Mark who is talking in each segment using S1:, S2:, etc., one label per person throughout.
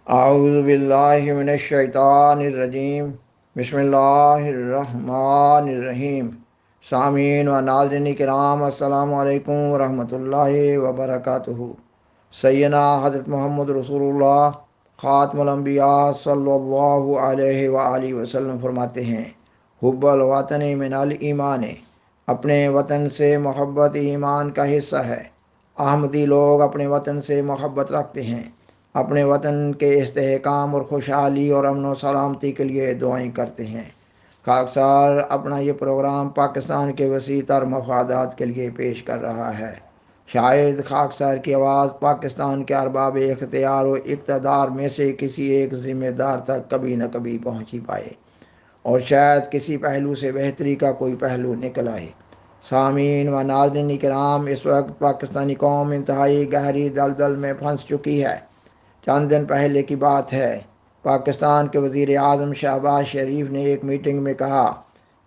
S1: اعوذ باللہ من الشیطان الرجیم بسم اللہ الرحمن الرحیم۔ سامعین و ناظرین کرام، السلام علیکم ورحمۃ اللہ وبرکاتہ۔ سیدنا حضرت محمد رسول اللہ خاتم الانبیاء صلی اللہ علیہ وآلہ وسلم فرماتے ہیں، حب الوطن من الایمان، اپنے وطن سے محبت ایمان کا حصہ ہے۔ احمدی لوگ اپنے وطن سے محبت رکھتے ہیں، اپنے وطن کے استحکام اور خوشحالی اور امن و سلامتی کے لیے دعائیں کرتے ہیں۔ خاکسار اپنا یہ پروگرام پاکستان کے وسیع تر مفادات کے لیے پیش کر رہا ہے۔ شاید خاکسار کی آواز پاکستان کے ارباب اختیار و اقتدار میں سے کسی ایک ذمہ دار تک کبھی نہ کبھی پہنچ ہی پائے، اور شاید کسی پہلو سے بہتری کا کوئی پہلو نکل آئے۔ سامعین و ناظرین کرام، اس وقت پاکستانی قوم انتہائی گہری دلدل میں پھنس چکی ہے۔ چند دن پہلے کی بات ہے، پاکستان کے وزیر اعظم شہباز شریف نے ایک میٹنگ میں کہا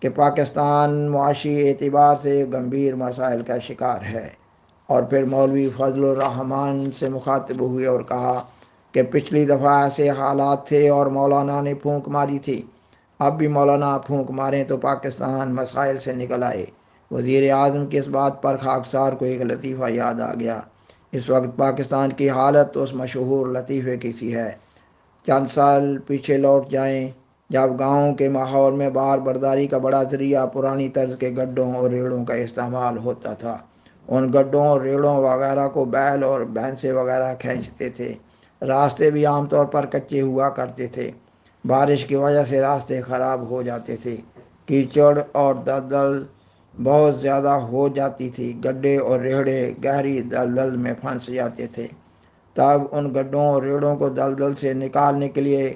S1: کہ پاکستان معاشی اعتبار سے گمبھیر مسائل کا شکار ہے، اور پھر مولوی فضل الرحمان سے مخاطب ہوئے اور کہا کہ پچھلی دفعہ ایسے حالات تھے اور مولانا نے پھونک ماری تھی، اب بھی مولانا پھونک ماریں تو پاکستان مسائل سے نکل آئے۔ وزیر اعظم کی اس بات پر خاکسار کو ایک لطیفہ یاد آ گیا۔ اس وقت پاکستان کی حالت اس مشہور لطیفے کی سی ہے۔ چند سال پیچھے لوٹ جائیں، جب گاؤں کے ماحول میں بار برداری کا بڑا ذریعہ پرانی طرز کے گڈھوں اور ریڑوں کا استعمال ہوتا تھا۔ ان گڈھوں اور ریڑوں وغیرہ کو بیل اور بھینسیں وغیرہ کھینچتے تھے۔ راستے بھی عام طور پر کچے ہوا کرتے تھے۔ بارش کی وجہ سے راستے خراب ہو جاتے تھے، کیچڑ اور دلدل بہت زیادہ ہو جاتی تھی، گڈھے اور ریڑے گہری دلدل میں پھنس جاتے تھے۔ تب ان گڈھوں اور ریڑوں کو دلدل سے نکالنے کے لیے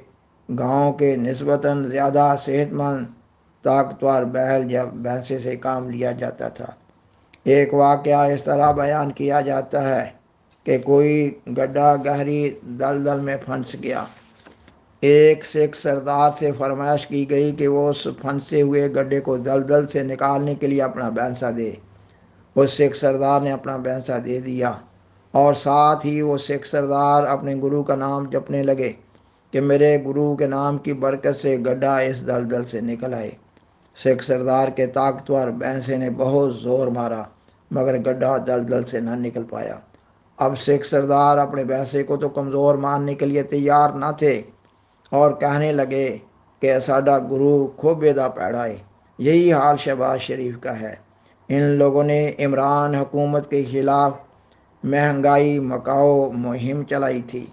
S1: گاؤں کے نسبتاً زیادہ صحت مند طاقتور بیل یا بھینسے سے کام لیا جاتا تھا۔ ایک واقعہ اس طرح بیان کیا جاتا ہے کہ کوئی گڈھا گہری دلدل میں پھنس گیا۔ ایک سکھ سردار سے فرمائش کی گئی کہ وہ اس پھنسے ہوئے گڈھے کو دلدل سے نکالنے کے لیے اپنا بھینسا دے۔ اس سکھ سردار نے اپنا بھینسا دے دیا، اور ساتھ ہی وہ سکھ سردار اپنے گرو کا نام جپنے لگے کہ میرے گرو کے نام کی برکت سے گڈھا اس دلدل سے نکل آئے۔ سکھ سردار کے طاقتور بھینسے نے بہت زور مارا، مگر گڈھا دلدل سے نہ نکل پایا۔ اب سکھ سردار اپنے بھینسے کو تو کمزور ماننے کے لیے تیار نہ تھے، اور کہنے لگے کہ ساڈا گرو کھوبے دا پیڑا ہے۔ یہی حال شہباز شریف کا ہے۔ ان لوگوں نے عمران حکومت کے خلاف مہنگائی مکاؤ مہم چلائی تھی،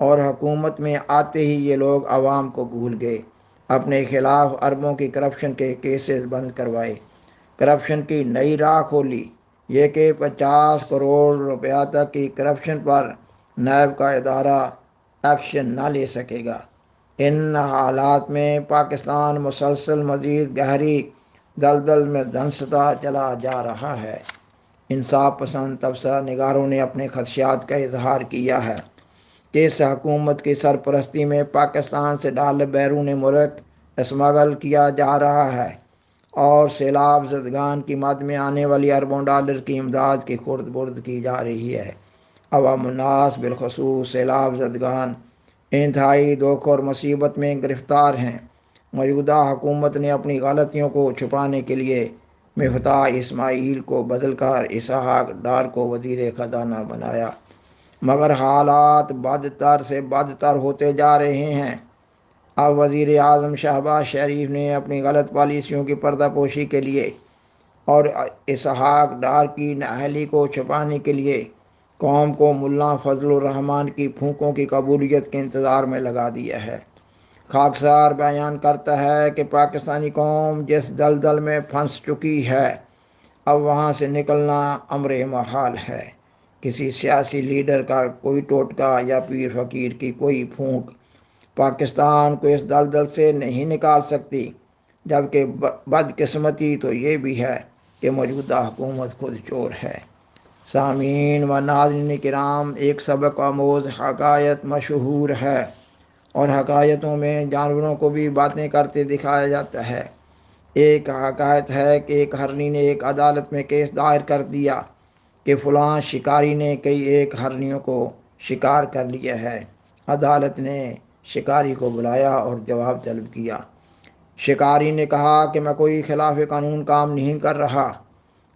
S1: اور حکومت میں آتے ہی یہ لوگ عوام کو بھول گئے، اپنے خلاف اربوں کی کرپشن کے کیسز بند کروائے، کرپشن کی نئی راہ کھولی، یہ کہ 50 کروڑ روپیہ تک کی کرپشن پر نیب کا ادارہ ایکشن نہ لے سکے گا۔ ان حالات میں پاکستان مسلسل مزید گہری دلدل میں دھنستا چلا جا رہا ہے۔ انصاف پسند تبصرہ نگاروں نے اپنے خدشات کا اظہار کیا ہے کہ اس حکومت کی سرپرستی میں پاکستان سے ڈالر بیرون ملک اسمگل کیا جا رہا ہے، اور سیلاب زدگان کی مد میں آنے والی اربوں ڈالر کی امداد کی خرد برد کی جا رہی ہے۔ عوام الناس بالخصوص سیلاب زدگان انتہائی دکھ اور مصیبت میں گرفتار ہیں۔ موجودہ حکومت نے اپنی غلطیوں کو چھپانے کے لیے مفتاح اسماعیل کو بدل کر اسحاق ڈار کو وزیر خزانہ بنایا، مگر حالات بدتر سے بدتر ہوتے جا رہے ہیں۔ اب وزیر اعظم شہباز شریف نے اپنی غلط پالیسیوں کی پردہ پوشی کے لیے اور اسحاق ڈار کی نااہلی کو چھپانے کے لیے قوم کو ملا فضل الرحمان کی پھونکوں کی قبولیت کے انتظار میں لگا دیا ہے۔ خاکسار بیان کرتا ہے کہ پاکستانی قوم جس دلدل میں پھنس چکی ہے، اب وہاں سے نکلنا امر محال ہے۔ کسی سیاسی لیڈر کا کوئی ٹوٹکا یا پیر فقیر کی کوئی پھونک پاکستان کو اس دلدل سے نہیں نکال سکتی، جبکہ بدقسمتی تو یہ بھی ہے کہ موجودہ حکومت خود چور ہے۔ سامعین و ناظرین کرام، ایک سبق آموز حکایت مشہور ہے، اور حکایتوں میں جانوروں کو بھی باتیں کرتے دکھایا جاتا ہے۔ ایک حکایت ہے کہ ایک ہرنی نے ایک عدالت میں کیس دائر کر دیا کہ فلاں شکاری نے کئی ایک ہرنیوں کو شکار کر لیا ہے، عدالت نے شکاری کو بلایا اور جواب طلب کیا۔ شکاری نے کہا کہ میں کوئی خلاف قانون کام نہیں کر رہا۔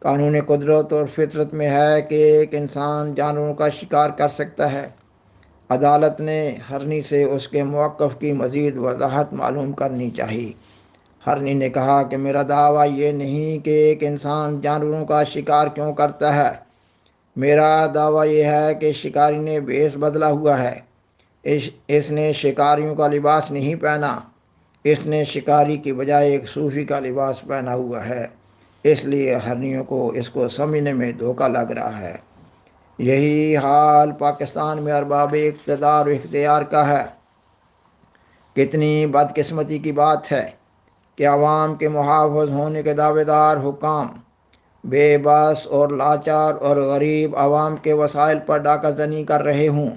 S1: قانون قدرت اور فطرت میں ہے کہ ایک انسان جانوروں کا شکار کر سکتا ہے۔ عدالت نے ہرنی سے اس کے موقف کی مزید وضاحت معلوم کرنی چاہی۔ ہرنی نے کہا کہ میرا دعویٰ یہ نہیں کہ ایک انسان جانوروں کا شکار کیوں کرتا ہے، میرا دعویٰ یہ ہے کہ شکاری نے بھیس بدلا ہوا ہے۔ اس نے شکاریوں کا لباس نہیں پہنا، اس نے شکاری کی بجائے ایک صوفی کا لباس پہنا ہوا ہے، اس لیے ہرنیوں کو اس کو سمجھنے میں دھوکہ لگ رہا ہے۔ یہی حال پاکستان میں ارباب اقتدار و اختیار کا ہے۔ کتنی بدقسمتی کی بات ہے کہ عوام کے محافظ ہونے کے دعوے دار حکام بے بس اور لاچار اور غریب عوام کے وسائل پر ڈاکہ زنی کر رہے ہوں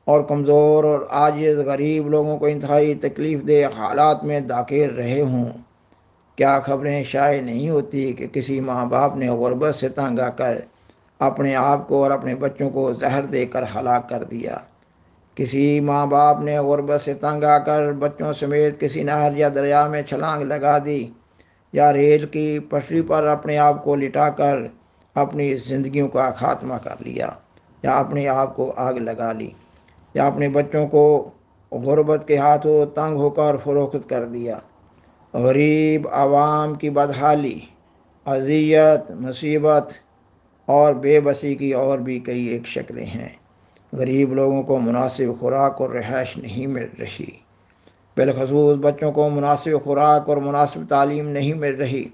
S1: اور کمزور اور عاجز غریب لوگوں کو انتہائی تکلیف دہ حالات میں دھکیل رہے ہوں۔ کیا خبریں شائع نہیں ہوتی کہ کسی ماں باپ نے غربت سے تنگ آ کر اپنے آپ کو اور اپنے بچوں کو زہر دے کر ہلاک کر دیا؟ کسی ماں باپ نے غربت سے تنگ آ کر بچوں سمیت کسی نہر یا دریا میں چھلانگ لگا دی، یا ریل کی پٹری پر اپنے آپ کو لٹا کر اپنی زندگیوں کا خاتمہ کر لیا، یا اپنے آپ کو آگ لگا لی، یا اپنے بچوں کو غربت کے ہاتھوں تنگ ہو کر فروخت کر دیا۔ غریب عوام کی بدحالی، اذیت، مصیبت اور بے بسی کی اور بھی کئی ایک شکلیں ہیں۔ غریب لوگوں کو مناسب خوراک اور رہائش نہیں مل رہی، بالخصوص بچوں کو مناسب خوراک اور مناسب تعلیم نہیں مل رہی،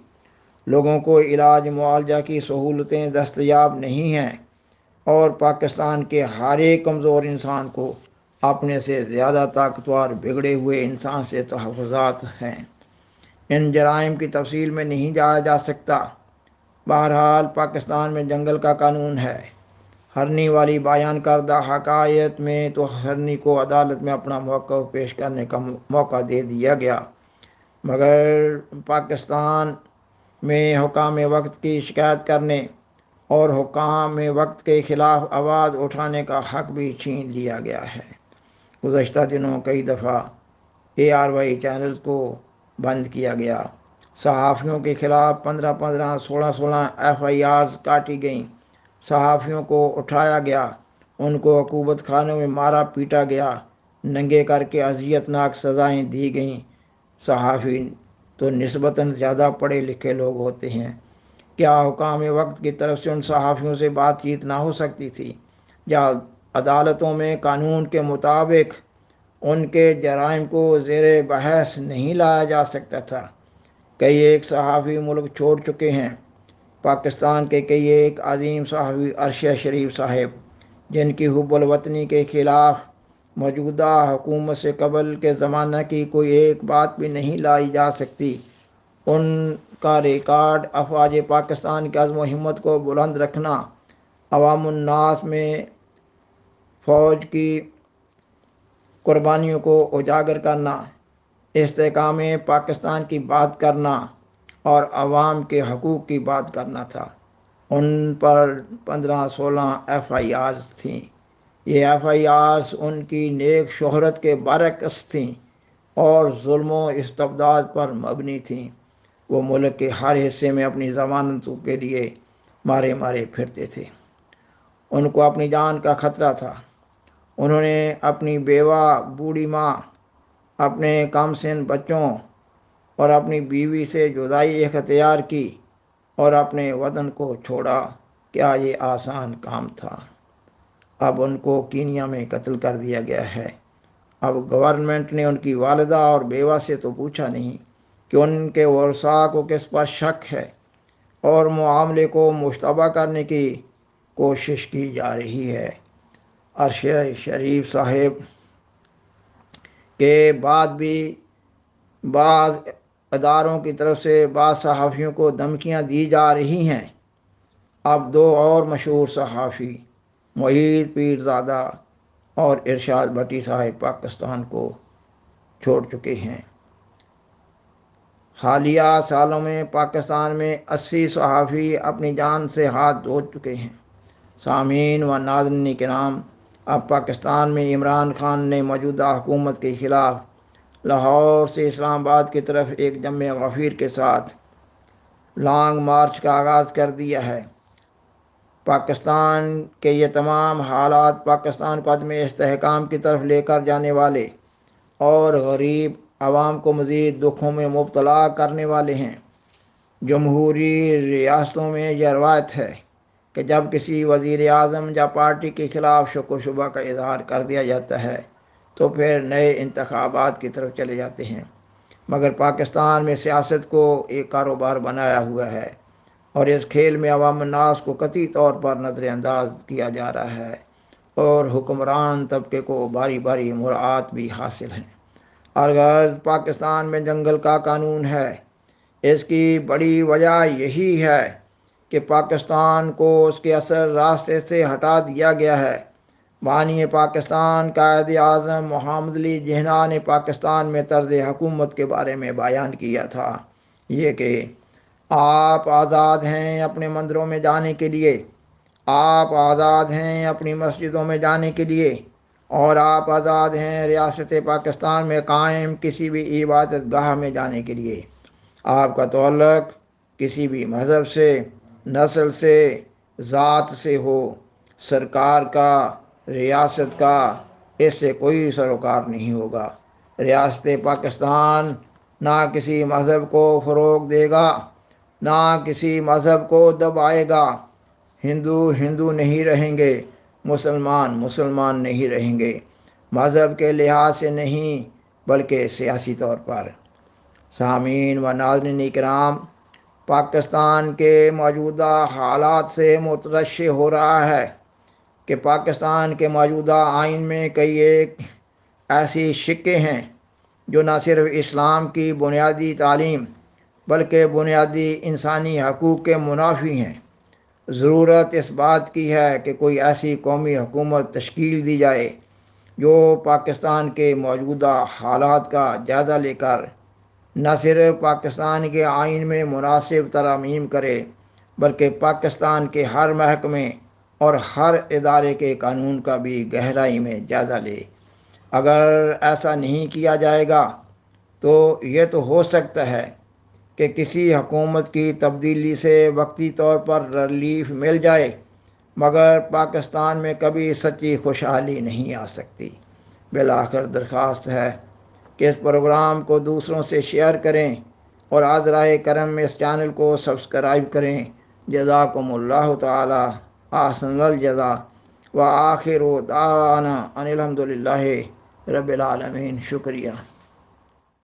S1: لوگوں کو علاج معالجہ کی سہولتیں دستیاب نہیں ہیں، اور پاکستان کے ہر ایک کمزور انسان کو اپنے سے زیادہ طاقتور بگڑے ہوئے انسان سے تحفظات ہیں۔ ان جرائم کی تفصیل میں نہیں جایا جا سکتا۔ بہرحال پاکستان میں جنگل کا قانون ہے۔ ہرنی والی بیان کردہ حقائق میں تو ہرنی کو عدالت میں اپنا موقف پیش کرنے کا موقع دے دیا گیا، مگر پاکستان میں حکام وقت کی شکایت کرنے اور حکام وقت کے خلاف آواز اٹھانے کا حق بھی چھین لیا گیا ہے۔ گزشتہ دنوں کئی دفعہ ARY چینلز کو بند کیا گیا، صحافیوں کے خلاف 15 16 FIRs کاٹی گئیں، صحافیوں کو اٹھایا گیا، ان کو عقوبت خانوں میں مارا پیٹا گیا، ننگے کر کے اذیت ناک سزائیں دی گئیں۔ صحافی تو نسبتاً زیادہ پڑھے لکھے لوگ ہوتے ہیں، کیا حکام وقت کی طرف سے ان صحافیوں سے بات چیت نہ ہو سکتی تھی، یا عدالتوں میں قانون کے مطابق ان کے جرائم کو زیر بحث نہیں لایا جا سکتا تھا؟ کئی ایک صحافی ملک چھوڑ چکے ہیں۔ پاکستان کے کئی ایک عظیم صحافی عرشیہ شریف صاحب، جن کی حب الوطنی کے خلاف موجودہ حکومت سے قبل کے زمانہ کی کوئی ایک بات بھی نہیں لائی جا سکتی، ان کا ریکارڈ افواج پاکستان کی عزم و ہمت کو بلند رکھنا، عوام الناس میں فوج کی قربانیوں کو اجاگر کرنا، استحکام پاکستان کی بات کرنا اور عوام کے حقوق کی بات کرنا تھا۔ ان پر 15 16 FIRs تھیں۔ یہ FIRs ان کی نیک شہرت کے برعکس تھیں اور ظلم و استبداد پر مبنی تھیں۔ وہ ملک کے ہر حصے میں اپنی ضمانتوں کے لیے مارے پھرتے تھے۔ ان کو اپنی جان کا خطرہ تھا۔ انہوں نے اپنی بیوہ بوڑھی ماں، اپنے کم سن بچوں اور اپنی بیوی سے جدائی اختیار کی اور اپنے وطن کو چھوڑا۔ کیا یہ آسان کام تھا؟ اب ان کو کینیا میں قتل کر دیا گیا ہے۔ اب گورنمنٹ نے ان کی والدہ اور بیوہ سے تو پوچھا نہیں کہ ان کے ورثاء کو کس پر شک ہے، اور معاملے کو مشتبہ کرنے کی کوشش کی جا رہی ہے۔ عرشیہ شریف صاحب کے بعد بھی بعض اداروں کی طرف سے بعض صحافیوں کو دھمکیاں دی جا رہی ہیں۔ اب دو اور مشہور صحافی معید پیرزادہ اور ارشاد بھٹی صاحب پاکستان کو چھوڑ چکے ہیں۔ حالیہ سالوں میں پاکستان میں 80 صحافی اپنی جان سے ہاتھ دھو چکے ہیں۔ سامعین و ناظرین کرام، اب پاکستان میں عمران خان نے موجودہ حکومت کے خلاف لاہور سے اسلام آباد کی طرف ایک جمع غفیر کے ساتھ لانگ مارچ کا آغاز کر دیا ہے۔ پاکستان کے یہ تمام حالات پاکستان کو عدم استحکام کی طرف لے کر جانے والے اور غریب عوام کو مزید دکھوں میں مبتلا کرنے والے ہیں۔ جمہوری ریاستوں میں یہ روایت ہے کہ جب کسی وزیر اعظم یا پارٹی کے خلاف شک و شبہ کا اظہار کر دیا جاتا ہے تو پھر نئے انتخابات کی طرف چلے جاتے ہیں، مگر پاکستان میں سیاست کو ایک کاروبار بنایا ہوا ہے اور اس کھیل میں عوام الناس کو قطعی طور پر نظر انداز کیا جا رہا ہے اور حکمران طبقے کو باری باری مراعات بھی حاصل ہیں۔ الغرض پاکستان میں جنگل کا قانون ہے۔ اس کی بڑی وجہ یہی ہے کہ پاکستان کو اس کے اصل راستے سے ہٹا دیا گیا ہے۔ بانی پاکستان قائد اعظم محمد علی جناح نے پاکستان میں طرز حکومت کے بارے میں بیان کیا تھا، یہ کہ آپ آزاد ہیں اپنے مندروں میں جانے کے لیے، آپ آزاد ہیں اپنی مسجدوں میں جانے کے لیے، اور آپ آزاد ہیں ریاست پاکستان میں قائم کسی بھی عبادت گاہ میں جانے کے لیے۔ آپ کا تعلق کسی بھی مذہب سے، نسل سے، ذات سے ہو، سرکار کا، ریاست کا، اس سے کوئی سروکار نہیں ہوگا۔ ریاست پاکستان نہ کسی مذہب کو فروغ دے گا، نہ کسی مذہب کو دبائے گا۔ ہندو ہندو نہیں رہیں گے، مسلمان مسلمان نہیں رہیں گے، مذہب کے لحاظ سے نہیں بلکہ سیاسی طور پر۔ سامعین و ناظرین کرام، پاکستان کے موجودہ حالات سے مترشح ہو رہا ہے کہ پاکستان کے موجودہ آئین میں کئی ایک ایسی شقیں ہیں جو نہ صرف اسلام کی بنیادی تعلیم بلکہ بنیادی انسانی حقوق کے منافی ہیں۔ ضرورت اس بات کی ہے کہ کوئی ایسی قومی حکومت تشکیل دی جائے جو پاکستان کے موجودہ حالات کا جائزہ لے کر نہ صرف پاکستان کے آئین میں مناسب ترامیم کرے بلکہ پاکستان کے ہر محکمے اور ہر ادارے کے قانون کا بھی گہرائی میں جائزہ لے۔ اگر ایسا نہیں کیا جائے گا تو یہ تو ہو سکتا ہے کہ کسی حکومت کی تبدیلی سے وقتی طور پر ریلیف مل جائے، مگر پاکستان میں کبھی سچی خوشحالی نہیں آ سکتی۔ بالآخر درخواست ہے کہ اس پروگرام کو دوسروں سے شیئر کریں اور عذرائے کرم میں اس چینل کو سبسکرائب کریں۔ جزاکم اللہ تعالی احسن الجزا وآخر دعوانا ان الحمدللہ رب العالمین۔ شکریہ۔